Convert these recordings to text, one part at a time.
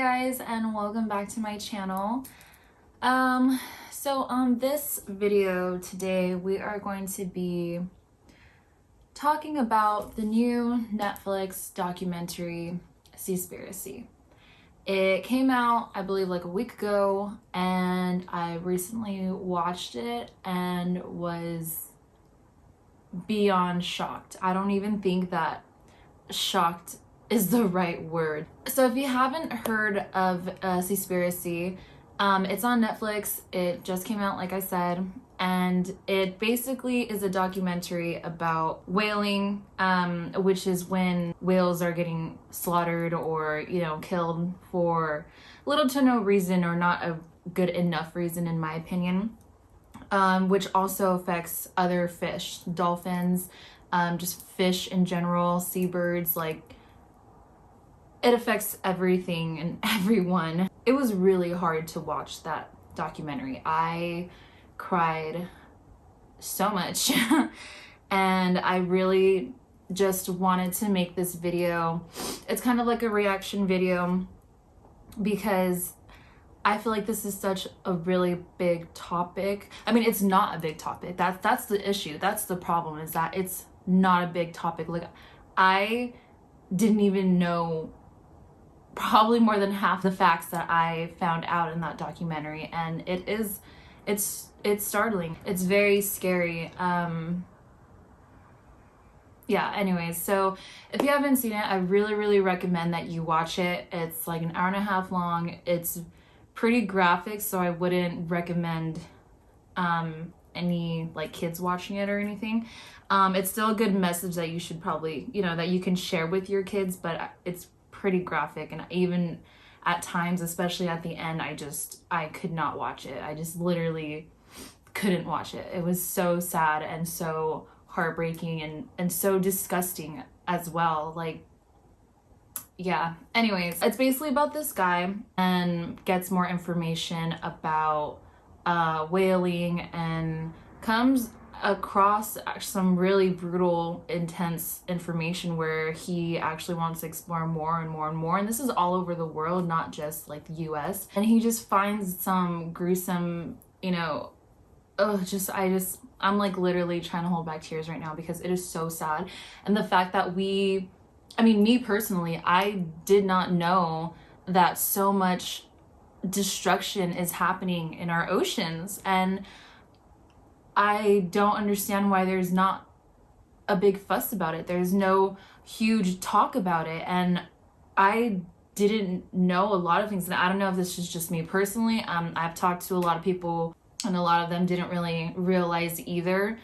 guys, and welcome back to my channel. So on this video today we are going to be talking about the new Netflix documentary Seaspiracy. It came out, I believe, like a week ago, and I recently watched it and was beyond shocked. I don't even think that shocked is the right word. So if you haven't heard of Seaspiracy, it's on Netflix. It just came out, like I said, and it basically is a documentary about whaling, which is when whales are getting slaughtered or, killed for little to no reason or not a good enough reason, in my opinion, which also affects other fish, dolphins, just fish in general, seabirds, like it affects everything and everyone. It was really hard to watch that documentary. I cried so much and I really just wanted to make this video. It's kind of like a reaction video because I feel like this is such a really big topic. I mean, it's not a big topic. That's the issue. That's the problem, is that it's not a big topic. Like, I didn't even know probably more than half the facts that I found out in that documentary, and it's startling. It's very scary. Yeah, anyways, so if you haven't seen it, I really recommend that you watch it. It's like an hour and a half long. It's pretty graphic, so I wouldn't recommend any like kids watching it or anything. It's still a good message that you should probably, that you can share with your kids, but it's pretty graphic, and even at times, especially at the end, I could not watch it. I just literally couldn't watch it. It was so sad and so heartbreaking and so disgusting as well. Like, yeah, anyways, it's basically about this guy and gets more information about whaling and comes across some really brutal, intense information where he actually wants to explore more and more and more. And this is all over the world, not just like the US. And he just finds some gruesome, I'm like literally trying to hold back tears right now because it is so sad. And the fact that me personally, I did not know that so much destruction is happening in our oceans, and I don't understand why there's not a big fuss about it. There's no huge talk about it, and I didn't know a lot of things. And I don't know if this is just me personally. I've talked to a lot of people, and a lot of them didn't really realize either.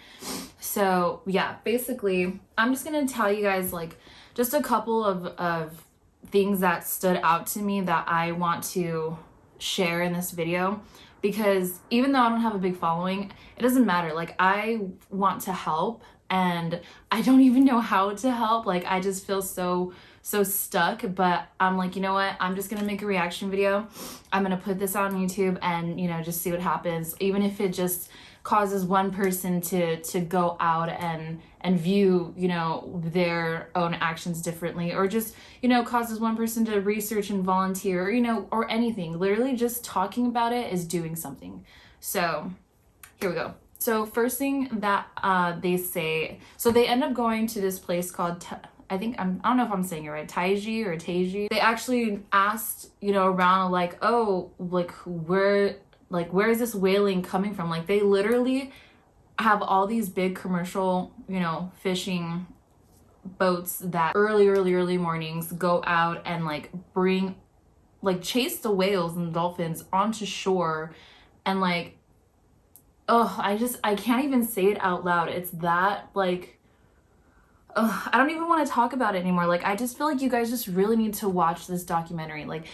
So yeah, basically, I'm just gonna tell you guys like just a couple of things that stood out to me that I want to share in this video. Because even though I don't have a big following, it doesn't matter. Like, I want to help, and I don't even know how to help. Like, I just feel so stuck. But I'm like, you know what? I'm just gonna make a reaction video. I'm gonna put this on YouTube and, just see what happens. Even if it just causes one person to go out and view, their own actions differently, or just, causes one person to research and volunteer, or anything. Literally just talking about it is doing something. So here we go. So first thing that they say, so they end up going to this place called, I don't know if I'm saying it right, Taiji or Taiji. They actually asked, around like, oh, like where is this whaling coming from? Like, they literally have all these big commercial, fishing boats that early mornings go out and chase the whales and dolphins onto shore. And like, I can't even say it out loud. It's that like, I don't even want to talk about it anymore. Like, I just feel like you guys just really need to watch this documentary. Like,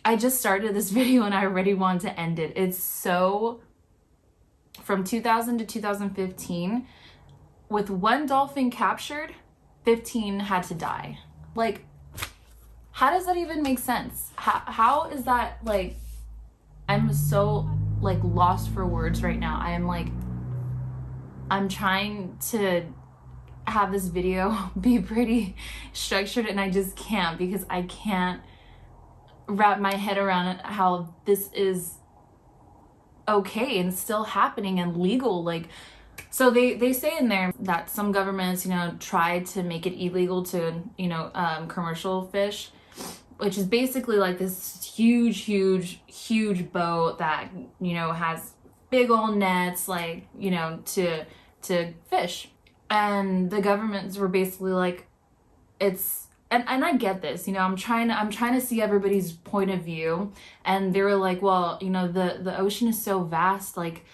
I just started this video and I already want to end it. It's so, from 2000 to 2015, with one dolphin captured, 15 had to die. Like, how does that even make sense? How is that, like, I'm so, like, lost for words right now. I'm trying to have this video be pretty structured, and I just can't, because I can't wrap my head around how this is okay and still happening and legal. Like, so they say in there that some governments, you know, tried to make it illegal to, you know, commercial fish, which is basically like this huge boat that, you know, has big old nets, like, you know, to fish. And the governments were basically like, it's, and I get this, you know, I'm trying to see everybody's point of view. And they were like, well, you know, the ocean is so vast, like,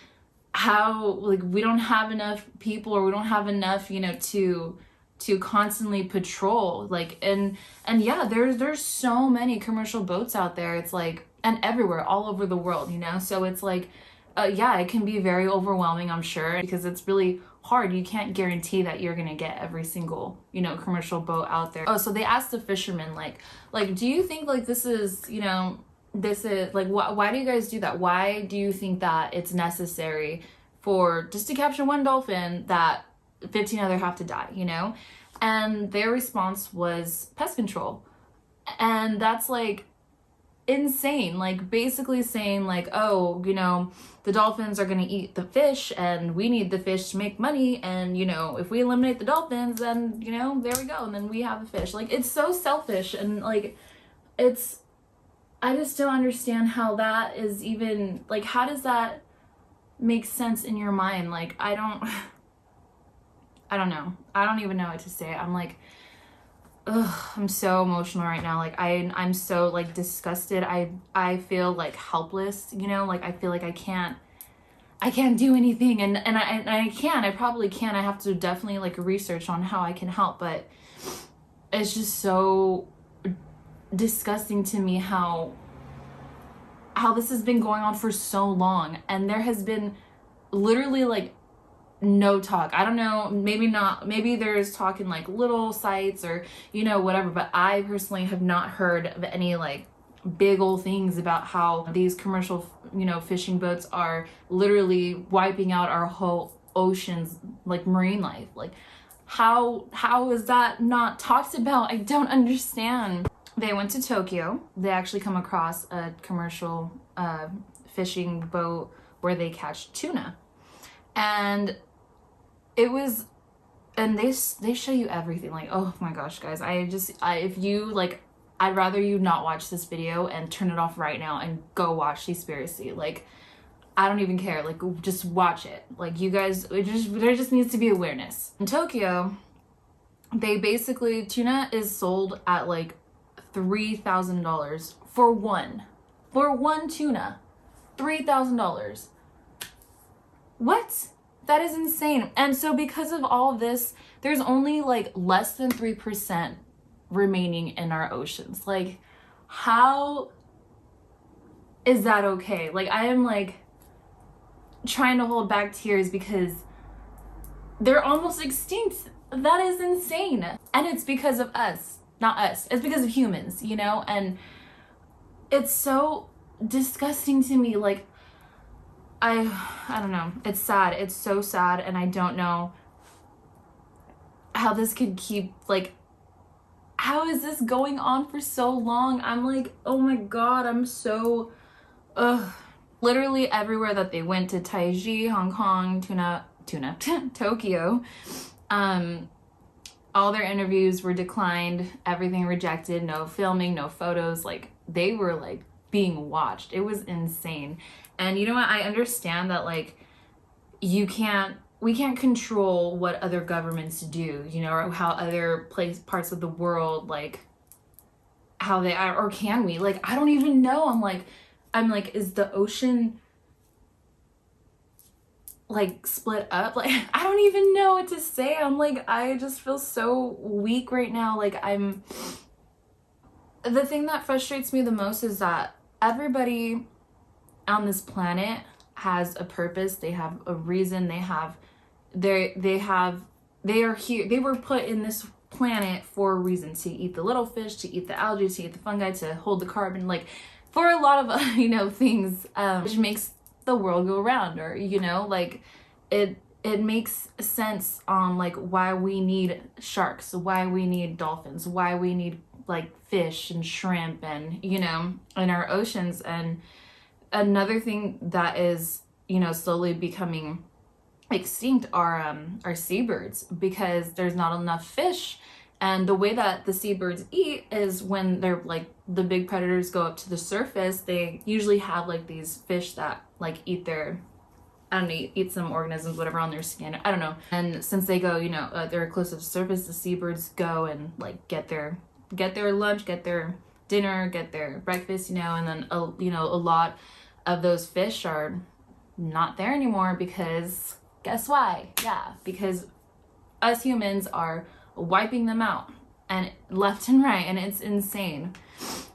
how, like, we don't have enough people, or we don't have enough, you know, to constantly patrol, like, and yeah, there's so many commercial boats out there. It's like, and everywhere, all over the world, you know. So it's like, yeah, it can be very overwhelming, I'm sure, because it's really hard. You can't guarantee that you're gonna get every single, you know, commercial boat out there. Oh, so they asked the fishermen, like, do you think, like, this is, you know, this is like, why do you guys do that? Why do you think that it's necessary for just to capture one dolphin that 15 other have to die, you know? And their response was pest control. And that's like insane. Like, basically saying like, oh, you know, the dolphins are going to eat the fish and we need the fish to make money, and, you know, if we eliminate the dolphins, then, you know, there we go, and then we have the fish. Like, it's so selfish. And like, it's, I just don't understand how that is even, like, how does that make sense in your mind? Like, I don't know. I don't even know what to say. I'm like, ugh, I'm so emotional right now. Like, I'm so, like, disgusted. I feel like helpless, you know, like, I feel like I can't do anything, and I probably can. I have to definitely, like, research on how I can help, but it's just so disgusting to me how this has been going on for so long, and there has been literally, like, no talk. I don't know, maybe not, maybe there's talk in, like, little sites or, you know, whatever, but I personally have not heard of any, like, big old things about how these commercial, you know, fishing boats are literally wiping out our whole oceans, like, marine life. Like, how is that not talked about? I don't understand. They went to Tokyo. They actually come across a commercial fishing boat where they catch tuna. And it was, and they show you everything. Like, oh my gosh, guys, if you, like, I'd rather you not watch this video and turn it off right now and go watch Seaspiracy. Like, I don't even care. Like, just watch it. Like, you guys, there just needs to be awareness. In Tokyo, they basically, tuna is sold at like $3,000 for one tuna. $3,000. What? That is insane. And so because of all of this, there's only like less than 3% remaining in our oceans. Like, how is that okay? Like, I am, like, trying to hold back tears because they're almost extinct. That is insane. And it's because of us. Not us. It's because of humans, you know? And it's so disgusting to me. Like, I don't know. It's sad. It's so sad. And I don't know how this could keep, like, how is this going on for so long? I'm like, oh my God, I'm so, literally everywhere that they went, to Taiji, Hong Kong, Tokyo, all their interviews were declined, everything rejected, no filming, no photos. Like, they were, like, being watched. It was insane. And you know what? I understand that, like, we can't control what other governments do, you know, or how other parts of the world, like, how they are, or can we? Like, I don't even know. I'm like, is the ocean, like, split up? Like, I don't even know what to say. I'm like, I just feel so weak right now. Like, the thing that frustrates me the most is that everybody on this planet has a purpose. They have a reason. They are here. They were put in this planet for a reason, to eat the little fish, to eat the algae, to eat the fungi, to hold the carbon, like, for a lot of, you know, things, which makes the world go round, or, you know, like, it makes sense on, like, why we need sharks, why we need dolphins, why we need like fish and shrimp and, you know, in our oceans. And another thing that is, you know, slowly becoming extinct are seabirds, because there's not enough fish. And the way that the seabirds eat is when they're like, the big predators go up to the surface, they usually have like these fish that like eat their, I don't know, eat some organisms, whatever, on their skin. I don't know. And since they go, you know, they're close to the surface, the seabirds go and like get their lunch, get their dinner, get their breakfast, you know, and then, you know, a lot of those fish are not there anymore because guess why? Yeah, because us humans are wiping them out and left and right, and it's insane.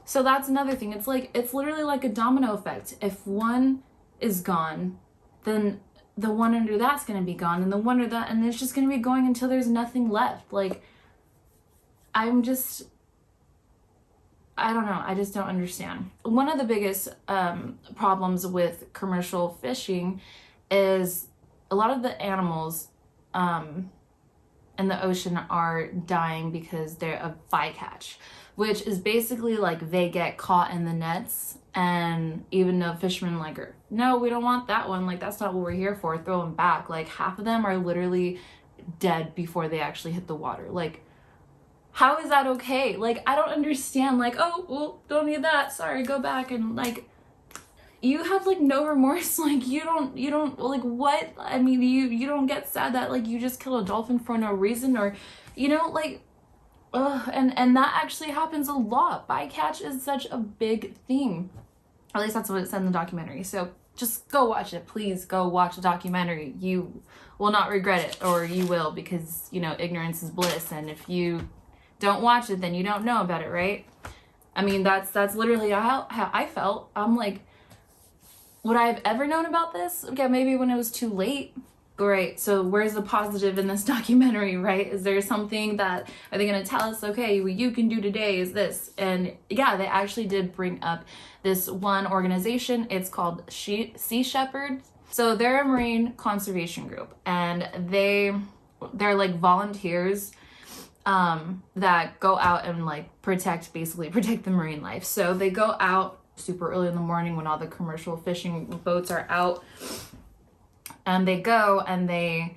So that's another thing. It's like, it's literally like a domino effect. If one is gone, then the one under that's going to be gone, and the one under that, and it's just going to be going until there's nothing left. Like, I don't know. I just don't understand. One of the biggest problems with commercial fishing is a lot of the animals in the ocean are dying because they're a bycatch, which is basically like they get caught in the nets, and even though fishermen like are, no, we don't want that one, like that's not what we're here for, throw them back. Like half of them are literally dead before they actually hit the water. Like, how is that okay? Like, I don't understand. Like, oh, well, don't need that, sorry, go back. And like, you have like no remorse. Like you don't like, what? I mean, you don't get sad that like you just killed a dolphin for no reason, or, you know, like, and that actually happens a lot. Bycatch is such a big thing. At least that's what it said in the documentary. So just go watch it. Please go watch the documentary. You will not regret it, or you will, because, you know, ignorance is bliss. And if you don't watch it, then you don't know about it, right? I mean, that's literally how I felt. I'm like, would I have ever known about this? Okay, maybe when it was too late. Great. So where's the positive in this documentary, right? Is there something that, are they going to tell us, okay, what you can do today is this? And yeah, they actually did bring up this one organization. It's called Sea Shepherds. So they're a marine conservation group, and they're like volunteers that go out and like protect the marine life. So they go out super early in the morning when all the commercial fishing boats are out, and they go and they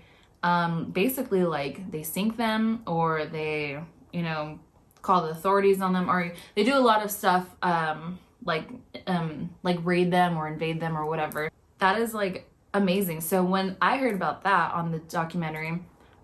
basically like they sink them, or they, you know, call the authorities on them, or they do a lot of stuff like raid them or invade them or whatever. That is like amazing. So when I heard about that on the documentary,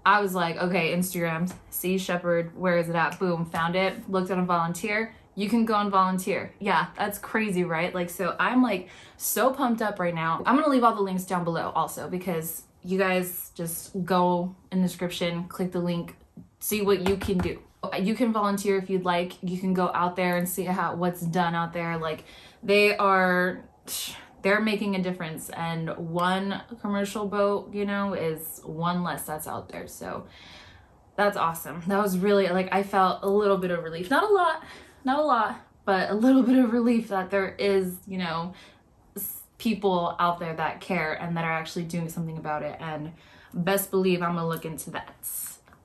I was like, okay, Instagram, Sea Shepherd, where is it at? Boom, found it, looked at a volunteer. You can go and volunteer. Yeah, that's crazy, right? Like, so I'm like so pumped up right now. I'm gonna leave all the links down below also, because you guys just go in the description, click the link, see what you can do. You can volunteer if you'd like. You can go out there and see what's done out there. Like, they're making a difference, and one commercial boat, you know, is one less that's out there. So that's awesome. That was really, like, I felt a little bit of relief. Not a lot, but a little bit of relief that there is, you know, people out there that care and that are actually doing something about it. And best believe I'm gonna look into that.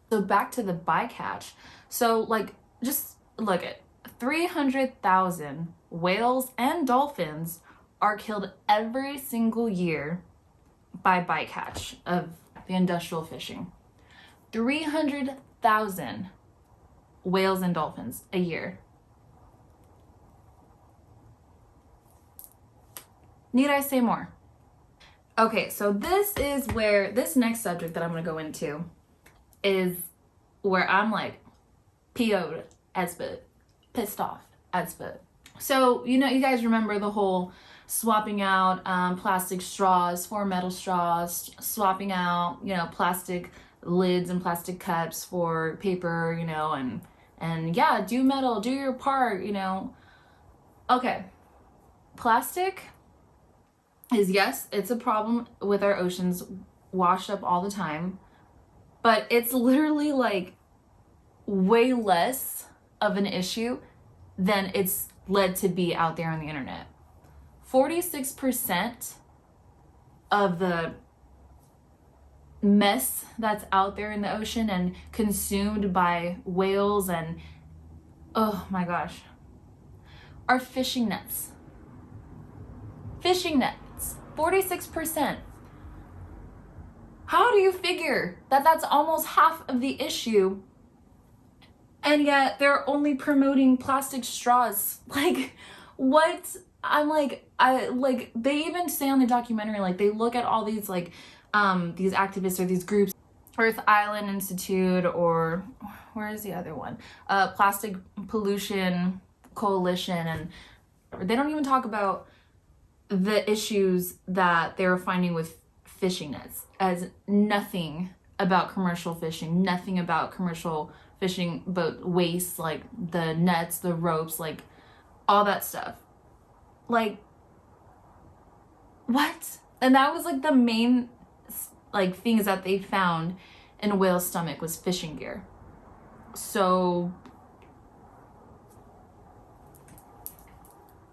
So back to the bycatch. So like, just look at 300,000 whales and dolphins are killed every single year by bycatch of the industrial fishing. 300,000 whales and dolphins a year. Need I say more? Okay, so this is where this next subject that I'm gonna go into is where I'm like PO'd as fuck, pissed off as fuck. So, you know, you guys remember the whole swapping out plastic straws for metal straws, swapping out, you know, plastic lids and plastic cups for paper, you know, and yeah, do metal, do your part, you know. Okay, plastic is, yes, it's a problem with our oceans, washed up all the time, but it's literally like way less of an issue than it's led to be out there on the internet. 46% of the mess that's out there in the ocean and consumed by whales and oh my gosh, are fishing nets. Fishing nets, 46%. How do you figure that that's almost half of the issue, and yet they're only promoting plastic straws? Like, what? I'm like, they even say on the documentary, like, they look at all these, like, these activists or these groups, Earth Island Institute, or where is the other one? Plastic Pollution Coalition, and they don't even talk about the issues that they were finding with fishing nets, as nothing about commercial fishing, nothing about commercial fishing boat waste, like the nets, the ropes, like all that stuff. Like, what? And that was like the main like things that they found in a whale's stomach was fishing gear. So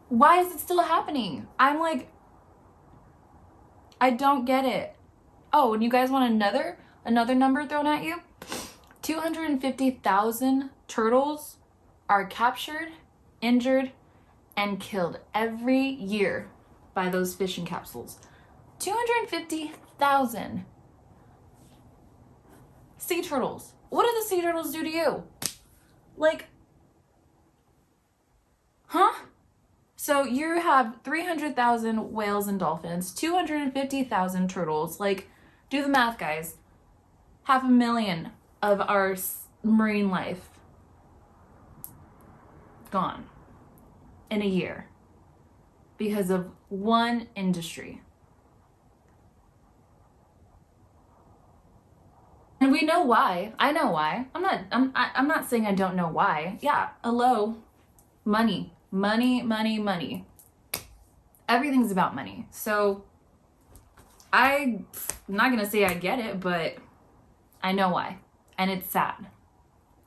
why is it still happening? I'm like, I don't get it. Oh, and you guys want another number thrown at you? 250,000 turtles are captured, injured, and killed every year by those fishing capsules. 250,000 sea turtles. What do the sea turtles do to you? Like, huh? So you have 300,000 whales and dolphins, 250,000 turtles. Like, do the math, guys. 500,000 of our marine life gone in a year because of one industry. And we know why. I know why. I'm not saying I don't know why. Yeah, hello. Money. Everything's about money. So I'm not gonna say I get it, but I know why. And it's sad.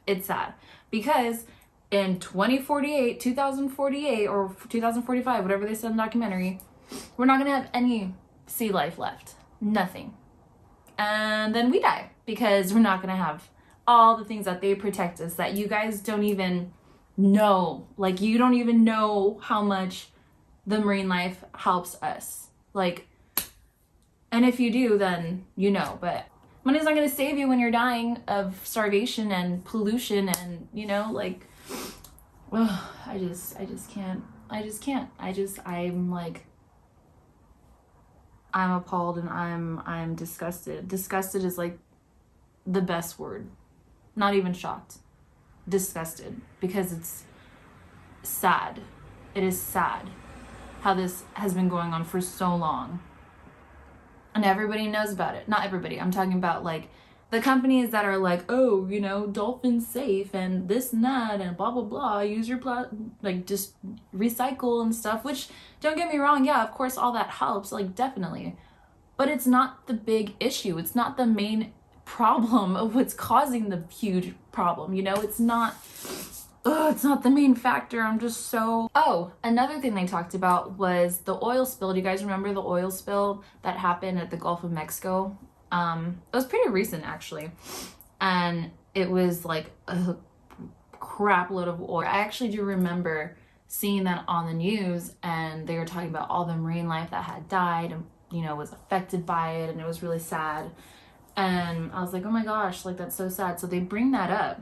It's sad. Because in 2048 or 2045, whatever they said in the documentary, we're not gonna have any sea life left. Nothing. And then we die because we're not gonna have all the things that they protect us, that you guys don't even know. Like, you don't even know how much the marine life helps us. Like, and if you do, then you know, but money's not gonna save you when you're dying of starvation and pollution and, you know, like, oh, I just can't. I'm like, I'm appalled and I'm disgusted. Disgusted is like the best word. Not even shocked. Disgusted, because it's sad. It is sad how this has been going on for so long. And everybody knows about it. Not everybody. I'm talking about like the companies that are like, oh, you know, dolphin's safe and this and that and blah, blah, blah. Use your, like, just recycle and stuff, which, don't get me wrong. Yeah, of course, all that helps, like, definitely. But it's not the big issue. It's not the main problem of what's causing the huge problem. You know, it's not the main factor. I'm just so... Oh, another thing they talked about was the oil spill. Do you guys remember the oil spill that happened at the Gulf of Mexico? It was pretty recent, actually. And it was like a crap load of oil. I actually do remember seeing that on the news, and they were talking about all the marine life that had died and, you know, was affected by it, and it was really sad. And I was like, oh my gosh, like, that's so sad. So they bring that up.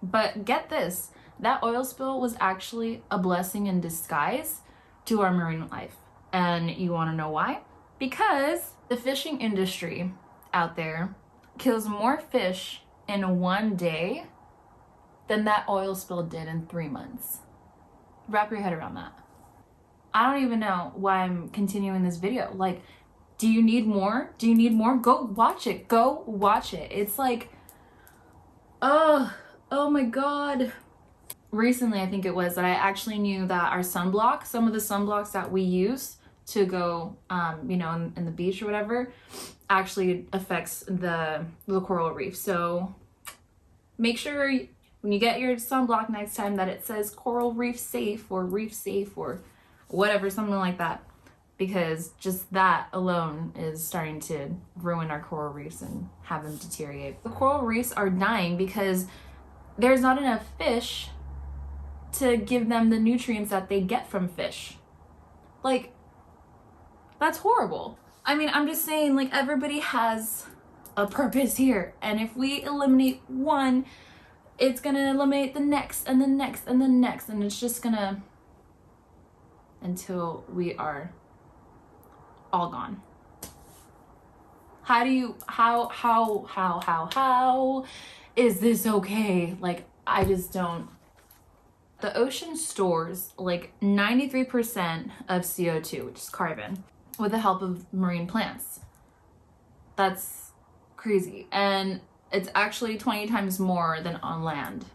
But get this, that oil spill was actually a blessing in disguise to our marine life. And you want to know why? Because the fishing industry out there kills more fish in one day than that oil spill did in 3 months. Wrap your head around that. I don't even know why I'm continuing this video. Like, do you need more? Do you need more? Go watch it. Go watch it. It's like, oh my God. Recently, I think it was, that I actually knew that our sunblock, some of the sunblocks that we use to go, you know, in the beach or whatever, actually affects the coral reef. So make sure when you get your sunblock next time that it says coral reef safe or whatever, something like that. Because just that alone is starting to ruin our coral reefs and have them deteriorate. The coral reefs are dying because there's not enough fish to give them the nutrients that they get from fish. Like, that's horrible. I mean, I'm just saying, like, everybody has a purpose here. And if we eliminate one, it's gonna eliminate the next and the next and the next. And it's just gonna, until we are all gone. How is this okay? Like, I just don't. The ocean stores like 93% of CO2, which is carbon, with the help of marine plants. That's crazy. And it's actually 20 times more than on land.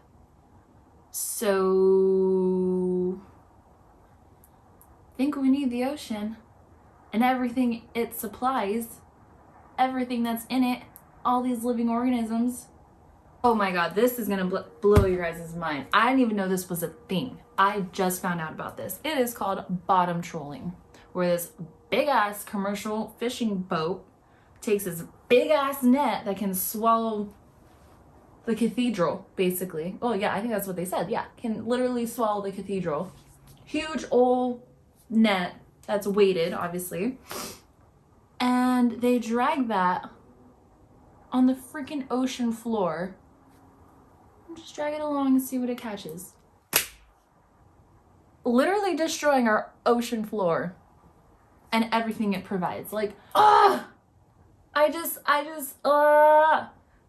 So I think we need the ocean and everything it supplies, everything that's in it, all these living organisms. Oh my God, this is gonna blow your guys' mind. I didn't even know this was a thing. I just found out about this. It is called bottom trolling, where this big ass commercial fishing boat takes this big ass net that can swallow the cathedral, basically. Oh yeah, I think that's what they said. Yeah, can literally swallow the cathedral. Huge old net that's weighted, obviously. And they drag that on the freaking ocean floor. Just drag it along and see what it catches. Literally destroying our ocean floor and everything it provides. Like,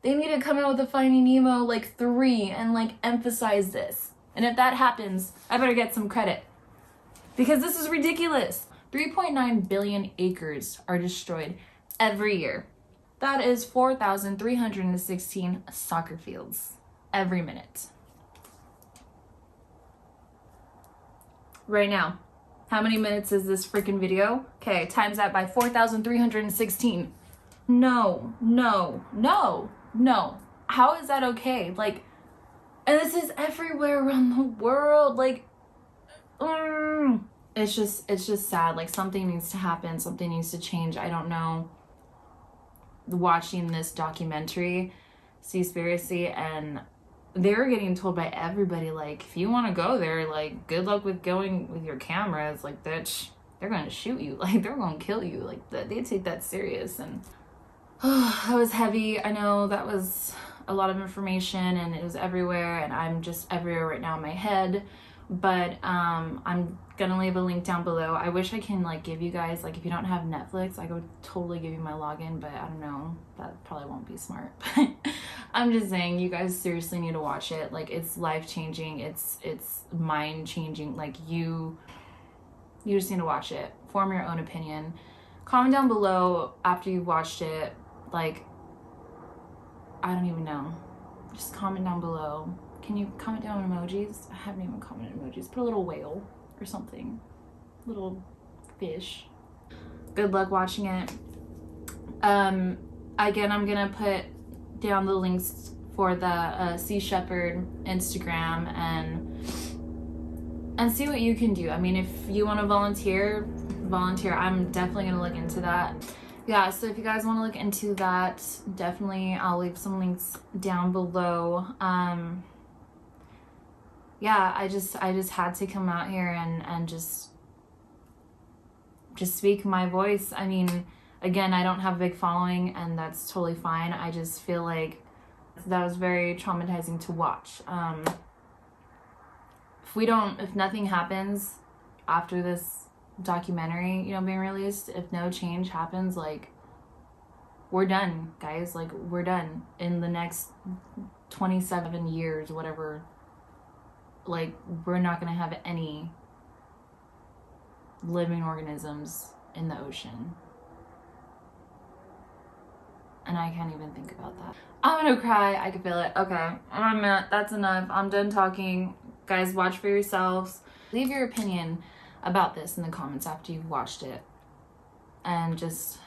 they need to come out with a Finding Nemo like 3 and like emphasize this. And if that happens, I better get some credit, because this is ridiculous. 3.9 billion acres are destroyed every year. That is 4,316 soccer fields every minute. Right now, how many minutes is this freaking video? Okay, times that by 4,316. No. How is that okay? Like, and this is everywhere around the world. Like, it's just sad. Like, something needs to happen. Something needs to change. I don't know. Watching this documentary, Seaspiracy, and they were getting told by everybody, like, if you want to go there, like, good luck with going with your cameras. Like, that they're going to shoot you. Like, they're going to kill you. Like, they take that serious. And that was heavy. I know that was a lot of information, and it was everywhere, and I'm just everywhere right now in my head. But I'm gonna leave a link down below. I wish I can like give you guys, like, if you don't have Netflix, I could totally give you my login, but I don't know, that probably won't be smart. But I'm just saying, you guys seriously need to watch it. Like, it's life-changing, it's mind-changing. Like, you just need to watch it, form your own opinion. Comment down below after you've watched it. Like, I don't even know, just comment down below. Can you comment down emojis? I haven't even commented emojis. Put a little whale or something. Little fish. Good luck watching it. Again, I'm gonna put down the links for the Sea Shepherd Instagram and see what you can do. I mean, if you want to volunteer. I'm definitely gonna look into that. Yeah, so if you guys want to look into that, definitely I'll leave some links down below. Yeah, I just had to come out here and just speak my voice. I mean, again, I don't have a big following, and that's totally fine. I just feel like that was very traumatizing to watch. If nothing happens after this documentary, you know, being released, if no change happens, like, we're done, guys. Like, we're done in the next 27 years, whatever. Like, we're not gonna have any living organisms in the ocean. And I can't even think about that. I'm gonna cry. I can feel it. Okay, that's enough. I'm done talking. Guys, watch for yourselves. Leave your opinion about this in the comments after you've watched it. And just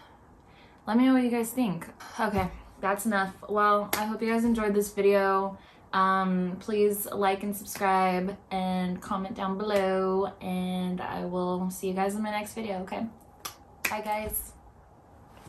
let me know what you guys think. Okay, that's enough. Well, I hope you guys enjoyed this video. Please like and subscribe and comment down below, and I will see you guys in my next video. Okay, bye guys.